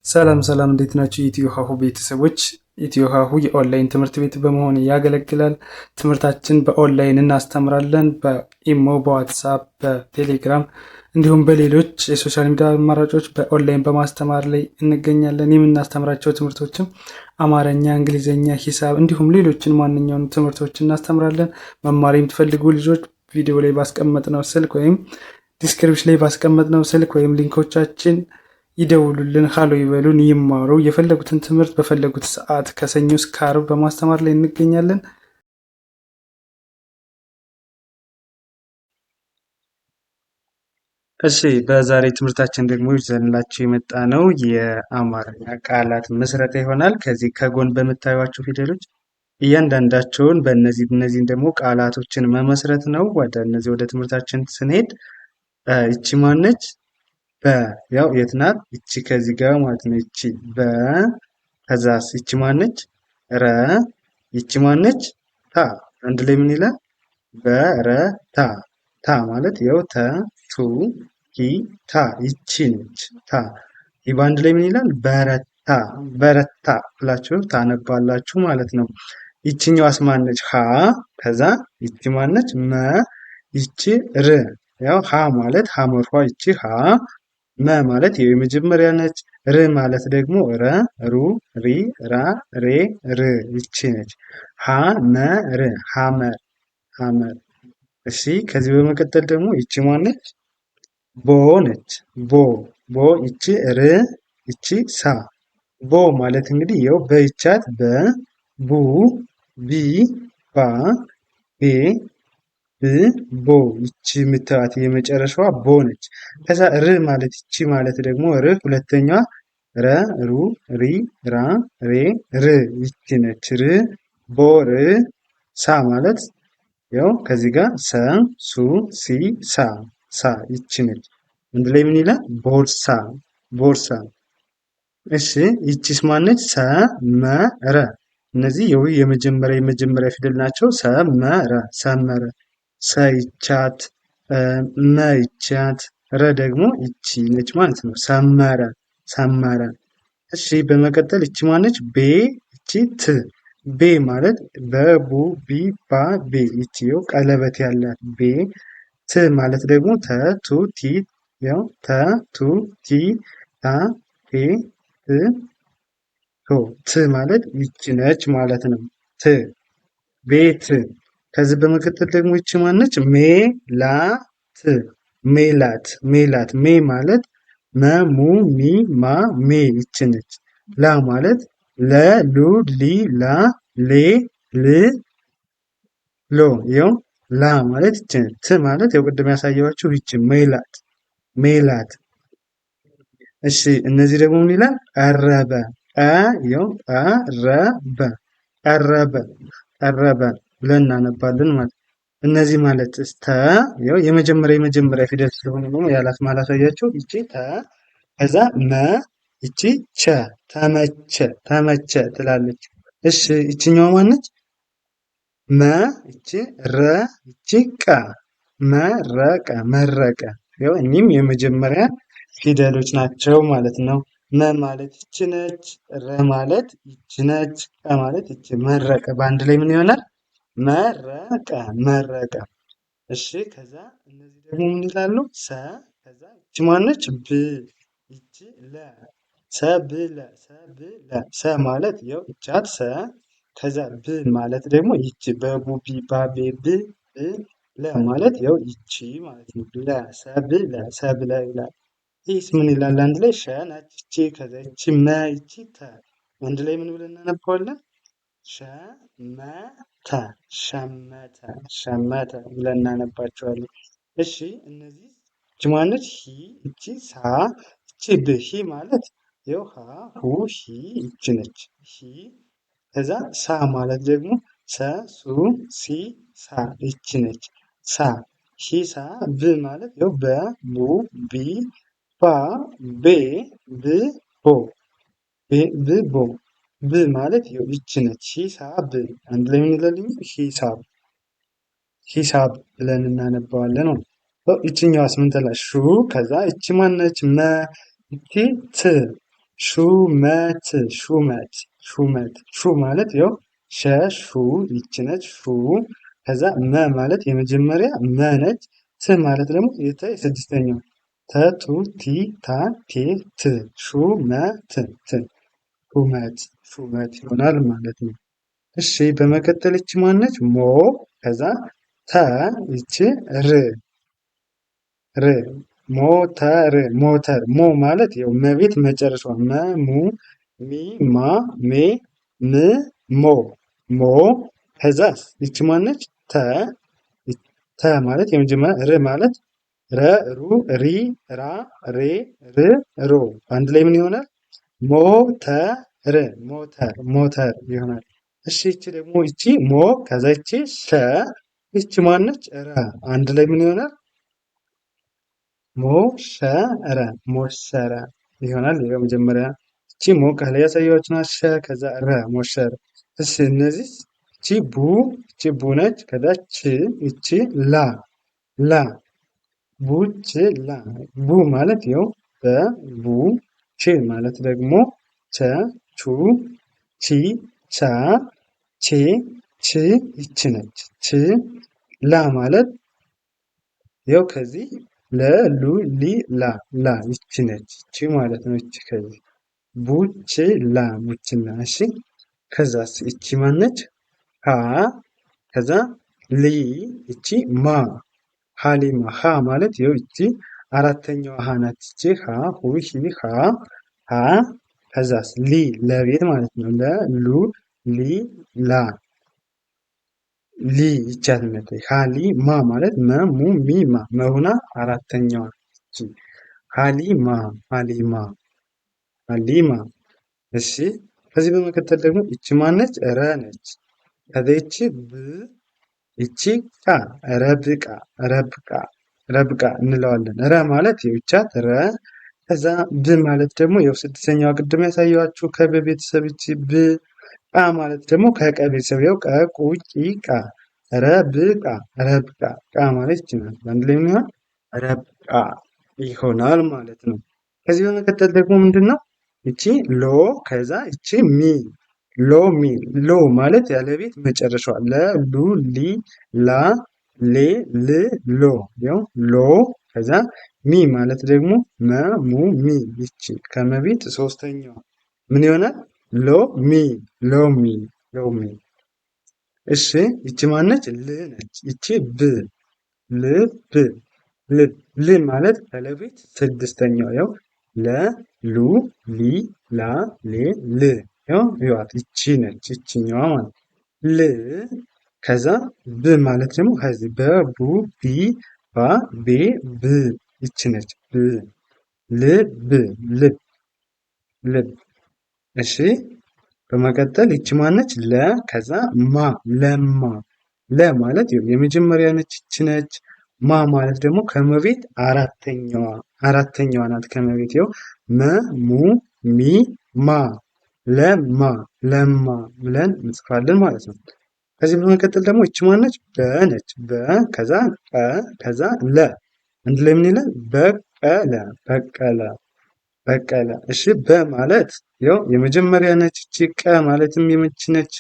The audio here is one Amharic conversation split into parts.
ሰላም ሰላም እንዴት ናችሁ? የኢትዮ ሀሁ ቤተሰቦች። ኢትዮ ሀሁ የኦንላይን ትምህርት ቤት በመሆን ያገለግላል። ትምህርታችን በኦንላይን እናስተምራለን። በኢሞ፣ በዋትሳፕ፣ በቴሌግራም እንዲሁም በሌሎች የሶሻል ሚዲያ አማራጮች በኦንላይን በማስተማር ላይ እንገኛለን። የምናስተምራቸው ትምህርቶችም አማርኛ፣ እንግሊዝኛ፣ ሂሳብ እንዲሁም ሌሎችን ማንኛውም ትምህርቶች እናስተምራለን። መማር የምትፈልጉ ልጆች ቪዲዮ ላይ ባስቀመጥነው ስልክ ወይም ዲስክሪፕሽን ላይ ባስቀመጥነው ስልክ ወይም ሊንኮቻችን ይደውሉልን፣ ሀሎ ይበሉን፣ ይማሩ። የፈለጉትን ትምህርት በፈለጉት ሰዓት ከሰኞ እስከ ዓርብ በማስተማር ላይ እንገኛለን። እሺ፣ በዛሬ ትምህርታችን ደግሞ ይዘንላችሁ የመጣ ነው የአማርኛ ቃላት ምስረታ ይሆናል። ከዚህ ከጎን በምታዩቸው ፊደሎች እያንዳንዳቸውን እነዚህን ደግሞ ቃላቶችን መመስረት ነው። ወደ ትምህርታችን ስንሄድ ይቺ ማነች? በ ያው የት ናት? ይቺ ከዚህ ጋር ማለት ነው። ይቺ በ ከዛስ ይቺ ማነች? ረ ይቺ ማነች? ታ አንድ ላይ ምን ይላል? በረታ። ታ ማለት ያው ተ ቱ ሂ ታ ይቺ ነች። ታ ይህ በአንድ ላይ ምን ይላል? በረታ። በረታ ብላችሁ ታነባላችሁ ማለት ነው። ይቺኛዋስ ማነች? ሀ ከዛ ይቺ ማነች? መ ይቺ ር ያው ሀ ማለት ሀመርኋ ይቺ ሀ መ ማለት የመጀመሪያ ነች። ር ማለት ደግሞ ረ ሩ ሪ ራ ሬ ር ይቺ ነች። ሀ መ ር ሀመር ሀመር። እሺ ከዚህ በመቀጠል ደግሞ ይቺ ማነች? ቦ ነች። ቦ ቦ ይቺ ር ይቺ ሳ ቦ ማለት እንግዲህ ይኸው በይቻት በ ቡ ቢ ባ ቤ ቦ ይቺ የምታዩት የመጨረሻዋ ቦ ነች። ከዛ ር ማለት ይቺ ማለት ደግሞ ር ሁለተኛዋ ረ ሩ ሪ ራ ሬ ር ይቺ ነች። ር ቦ ር ሳ ማለት ያው ከዚህ ጋር ሰ ሱ ሲ ሳ ሳ ይቺ ነች። አንድ ላይ ምን ይላል? ቦርሳ ቦርሳ። እሺ ይቺስ ማነች? ሰ መ ረ እነዚህ የመጀመሪያ ፊደል ናቸው። ሰመረ ሰመረ ሰይቻት መይቻት ረ ደግሞ ይቺ ነች ማለት ነው። ሰመረ ሰመረ። እሺ በመቀጠል ይቺ ማነች? ቤ ይቺ ት ቤ ማለት በቡ ቢ ባ ቤ ይቺው ቀለበት ያላት ቤ ት ማለት ደግሞ ተ ቱ ቲ ያው ተ ቱ ቲ ታ ቴ ት ቶ ት ማለት ይቺ ነች ማለት ነው። ት ቤት። ከዚህ በመቀጠል ደግሞ ይቺ ማነች? ሜላት ሜላት ሜላት ሜ ማለት መ ሙ ሚ ማ ሜ ይቺ ነች። ላ ማለት ለ ሉ ሊ ላ ሌ ል ሎ ይኸው ላ ማለት ይቺ ነች። ት ማለት ያው ቅድም ያሳየኋችሁ ይቺ ሜላት ሜላት። እሺ እነዚህ ደግሞ ምን ይላል? ቀረበ ይኸው ቀረበ ቀረበ ቀረበ ብለን እናነባለን ማለት። እነዚህ ማለት ተ ያው የመጀመሪያ ፊደል ስለሆነ ነው ያላት ማለት አያቸው። ይቺ ተ ከዛ መ ይቺ ቸ ተመቸ ተመቸ ትላለች። እሺ ይቺኛዋ ማነች? መ ይቺ ረ ይቺ ቀ መረቀ መረቀ። ያው እኒህም የመጀመሪያ ፊደሎች ናቸው ማለት ነው። መ ማለት ይቺ ነች። ረ ማለት ይቺ ነች። ቀ ማለት ይቺ መረቀ። በአንድ ላይ ምን ይሆናል? መረቀ መረቀ። እሺ ከዛ እነዚህ ደግሞ ምን ይላሉ? ሰ ከዛ ይቺ ማነች? ብ ይቺ ለ ሰብለ ሰብለ ሰ ማለት ያው ይቻት ሰ ከዛ ብ ማለት ደግሞ ይቺ በቡ ቢ ባ ቤ ብ ለ ማለት ያው ይቺ ማለት ነው። ለ ሰብለ ሰብለ ይላል። ይህስ ምን ይላል? አንድ ላይ ሸ ናች ይቺ ከዛ ይቺ መ ይቺ ተ አንድ ላይ ምን ብለን እናነባዋለን? ሸመተ ሸመተ ሸመተ ብለን እናነባቸዋለን። እሺ እነዚህ እቺ ማነች? ሂ እቺ ሳ እቺ ብ ሂ ማለት ይኸው ሀ ሁ ሂ እቺ ነች ሂ ከዛ ሳ ማለት ደግሞ ሰ ሱ ሲ ሳ እቺ ነች ሳ ሂ ሳ ብ ማለት ይኸው በ ቡ ቢ ባ ቤ ብ ቦ ብ ቦ ብ ማለት ይቺ ነች። ሂሳብ አንድ ላይ ምን ይላልኝ? ሂሳብ ሂሳብ ብለን እናነባዋለን ነው። ይችኛዋስ ምን ትላለች? ሹ ከዛ ይቺ ማነች? መ ይቺ ት ሹመት ሹመት ሹመት ሹ ማለት ያው ሸ ሹ ይች ነች ሹ ከዛ መ ማለት የመጀመሪያ መ ነች ት ማለት ደግሞ የስድስተኛው ተቱ ቲ ታ ቴ ት ሹመት ት ሹመት ሹመት ይሆናል ማለት ነው። እሺ በመቀጠል ይቺ ማነች ሞ ከዛ ተ ይቺ ር ር ሞተር ሞተር ሞ ማለት ያው መቤት መጨረሻዋ መ ሙ ሚ ማ ሜ ም ሞ ሞ ከዛ ይቺ ማነች ተ ተ ማለት የመጀመሪያ ር ማለት ረ ሩ ሪ ራ ሬ ር ሮ አንድ ላይ ምን ይሆናል? ሞተር ሞተር ሞተር ይሆናል። እሺ ይቺ ደግሞ ይቺ ሞ ከዛ ይቺ ሸ ይቺ ማነች ረ አንድ ላይ ምን ይሆናል? ሞሸረ ሞሸረ ይሆናል። ይኸው መጀመሪያ እቺ ሞ ከላይ ያሳየኋችሁ ናት። ሸ ከዛ ረ ሞሸረ። እሺ እነዚህ እቺ ቡ ነች። ከዛ ች እቺ ላ ላ ቡች ላ ቡ ማለት ይኸው በቡ ች ማለት ደግሞ ቸ ቹ ቺ ቻ ቼ ች ይች ነች። ች ላ ማለት ይኸው ከዚህ ለሉ ሊ ላ ላ ይቺ ነች ይቺ ማለት ነው። ይቺ ከዚህ ቡችላ ቡችላ። እሺ ከዛስ ይቺ ማነች? ሀ ከዛ ሊ ይቺ ማ ሀሊማ ሀ ማለት ይኸው ይቺ አራተኛዋ ሀ ናት። ይቺ ሀ ሁ ሂ ሀ ሀ ከዛስ ሊ ለቤት ማለት ነው። ለሉ ሊ ላ ሊ ይቻልነት ሃሊ ማ ማለት መሙ ሚማ መሁና አራተኛዋ እቺ ሃሊማ ሃሊማ ሃሊማ። እሺ ከዚህ በመቀጠል ደግሞ እቺ ማነች? ረ ነች። ከዚች ብ እቺ ቃ ረብቃ ረብቃ ረብቃ እንለዋለን። ረ ማለት የብቻት ረ ከዛ ብ ማለት ደግሞ ያው ስድስተኛዋ ቅድም ያሳየኋችሁ ከበ ቤተሰብ እቺ ብ ቃ ማለት ደግሞ ከቀ ቤተሰብ ያው ቀ ቁ ቂ ቃ ረብቃ ረብቃ ቃ ማለት ይችላል። አንድ ላይ የሚሆን ረብቃ ይሆናል ማለት ነው። ከዚህ በመቀጠል ደግሞ ምንድነው? እቺ ሎ ከዛ እቺ ሚ ሎ ሚ ሎ ማለት ያለ ቤት መጨረሻዋ ለ ሉ ሊ ላ ሌ ል ሎ ያው ሎ ከዛ ሚ ማለት ደግሞ መ ሙ ሚ ይቺ ከመቤት ሶስተኛዋ ምን ይሆናል? ሎ ሚ ሎ ሚ ሎ ሚ። እሺ ይቺ ማነች? ል ነች። ይቺ ብ ል ብ ል ማለት ከለቤት ስድስተኛው ያው ለ ሉ ሊ ላ ሌ ል ያው ይዋት ይቺ ነች። ይቺኛዋ ማለት ል ከዛ ብ ማለት ደግሞ ከዚህ በቡ ቢ ባ ቤ ብ ይቺ ነች። ብ ልብ ልብ ልብ። እሺ በመቀጠል ይቺ ማነች? ለ ከዛ ማ ለማ ለ ማለት የመጀመሪያ ነች ይቺ ነች። ማ ማለት ደግሞ ከመቤት አራተኛዋ ናት። ከመቤት ይኸው መ ሙ ሚ ማ ለማ ለማ ብለን እንጽፋለን ማለት ነው። ከዚህ በመቀጠል ደግሞ ይቺ ማነች? በ ነች። በ ከዛ ቀ ከዛ ለ አንድ ላይ ምን ይላል? በቀለ በቀለ በቀለ። እሺ በ ማለት ይኸው የመጀመሪያ ነች። እቺ ቀ ማለትም የምች ነች።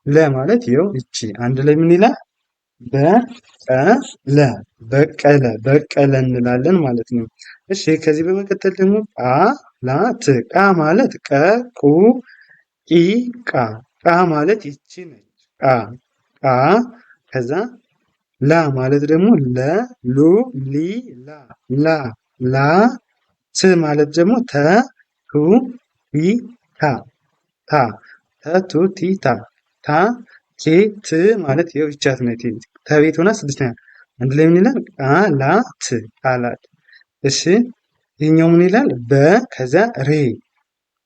ለ ማለት ይኸው እቺ አንድ ላይ ምን ይላል? በቀለ በቀለ በቀለ እንላለን ማለት ነው። እሺ ከዚህ በመቀጠል ደግሞ ቃላት ቃ ማለት ቀ ቁ ቂ ቃ ቃ ማለት ይቺ ነች። ቃ ቃ ከዛ ላ ማለት ደግሞ ለ ሉ ሊ ላ ላ ላ ት ማለት ደግሞ ተ ቱ ቲ ታ ታ ተ ቱ ቲ ታ ታ ኬ ት ማለት ይኸው ይቻት ነው። ተቤት ሆና ስድስተኛ አንድ ላይ ምን ይላል? ቃላት ቃላት። እሺ ይሄኛው ምን ይላል? በ ከዛ ሬ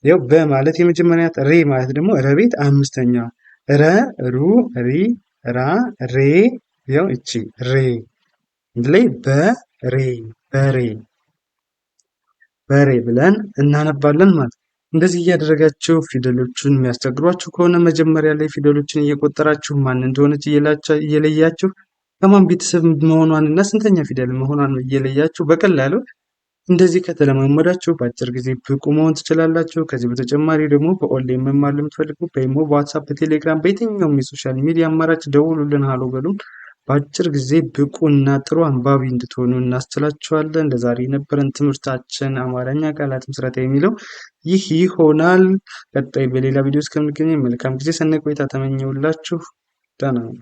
ይኸው በ ማለት የመጀመሪያ ሬ ማለት ደግሞ ረቤት አምስተኛ ረ ሩ ሪ ራ ሬ ይኸው እቺ ሬ አንድ ላይ በሬ በሬ በሬ ብለን እናነባለን ማለት ነው። እንደዚህ እያደረጋችሁ ፊደሎቹን የሚያስቸግሯችሁ ከሆነ መጀመሪያ ላይ ፊደሎችን እየቆጠራችሁ ማን እንደሆነች እየለያችሁ ከማን ቤተሰብ መሆኗን እና ስንተኛ ፊደል መሆኗን እየለያችሁ በቀላሉ እንደዚህ ከተለማመዳችሁ በአጭር ጊዜ ብቁ መሆን ትችላላችሁ። ከዚህ በተጨማሪ ደግሞ በኦንላይን መማር ለምትፈልጉ በኢሞ፣ በዋትሳፕ፣ በቴሌግራም በየትኛውም የሶሻል ሚዲያ አማራጭ ደውሉልን፣ ሀሎ በሉን። በአጭር ጊዜ ብቁ እና ጥሩ አንባቢ እንድትሆኑ እናስችላችኋለን። ለዛሬ የነበረን ትምህርታችን አማርኛ ቃላት ምስረታ የሚለው ይህ ይሆናል። ቀጣይ በሌላ ቪዲዮ እስከምንገናኝ መልካም ጊዜ፣ ሰናይ ቆይታ ተመኘውላችሁ። ደህና ነው።